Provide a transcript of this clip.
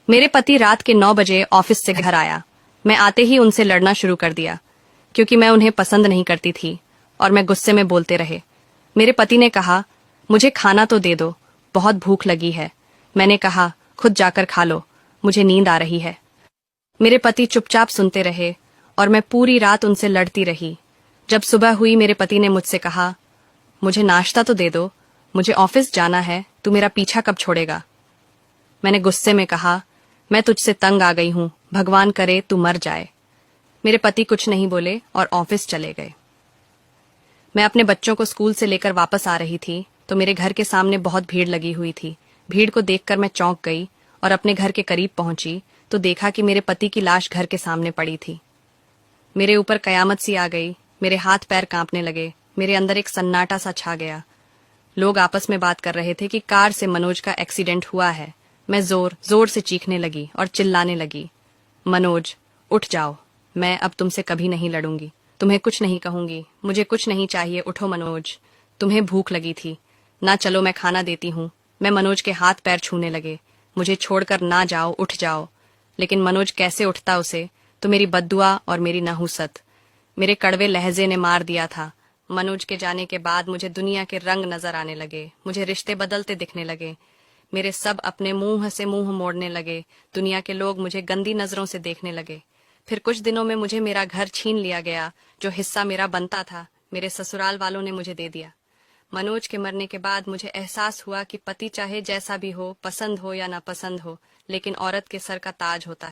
मेरे पति रात के 9 बजे ऑफिस से घर आया। मैं आते ही उनसे लड़ना शुरू कर दिया क्योंकि मैं उन्हें पसंद नहीं करती थी और मैं गुस्से में बोलते रहे। मेरे पति ने कहा, मुझे खाना तो दे दो, बहुत भूख लगी है। मैंने कहा, खुद जाकर खा लो, मुझे नींद आ रही है। मेरे पति चुपचाप सुनते रहे और मैं पूरी रात उनसे लड़ती रही। जब सुबह हुई मेरे पति ने मुझसे कहा, मुझे नाश्ता तो दे दो, मुझे ऑफिस जाना है, तू मेरा पीछा कब छोड़ेगा। मैंने गुस्से में कहा, मैं तुझसे तंग आ गई हूं, भगवान करे तू मर जाए। मेरे पति कुछ नहीं बोले और ऑफिस चले गए। मैं अपने बच्चों को स्कूल से लेकर वापस आ रही थी तो मेरे घर के सामने बहुत भीड़ लगी हुई थी। भीड़ को देखकर मैं चौंक गई और अपने घर के करीब पहुंची तो देखा कि मेरे पति की लाश घर के सामने पड़ी थी। मेरे ऊपर कयामत सी आ गई, मेरे हाथ पैर कांपने लगे, मेरे अंदर एक सन्नाटा सा छा गया। लोग आपस में बात कर रहे थे कि कार से मनोज का एक्सीडेंट हुआ है। मैं जोर जोर से चीखने लगी और चिल्लाने लगी, मनोज उठ जाओ, मैं अब तुमसे कभी नहीं लड़ूंगी, तुम्हें कुछ नहीं कहूंगी, मुझे कुछ नहीं चाहिए, उठो मनोज, तुम्हें भूख लगी थी ना, चलो मैं खाना देती हूँ। मैं मनोज के हाथ पैर छूने लगे, मुझे छोड़कर ना जाओ, उठ जाओ। लेकिन मनोज कैसे उठता, उसे तो मेरी बद्दुआ और मेरी नहुसत, मेरे कड़वे लहजे ने मार दिया था। मनोज के जाने के बाद मुझे दुनिया के रंग नजर आने लगे, मुझे रिश्ते बदलते दिखने लगे, मेरे सब अपने मुंह से मुंह मोड़ने लगे, दुनिया के लोग मुझे गंदी नजरों से देखने लगे। फिर कुछ दिनों में मुझे मेरा घर छीन लिया गया, जो हिस्सा मेरा बनता था मेरे ससुराल वालों ने मुझे दे दिया। मनोज के मरने के बाद मुझे एहसास हुआ कि पति चाहे जैसा भी हो, पसंद हो या ना पसंद हो, लेकिन औरत के सर का ताज होता है।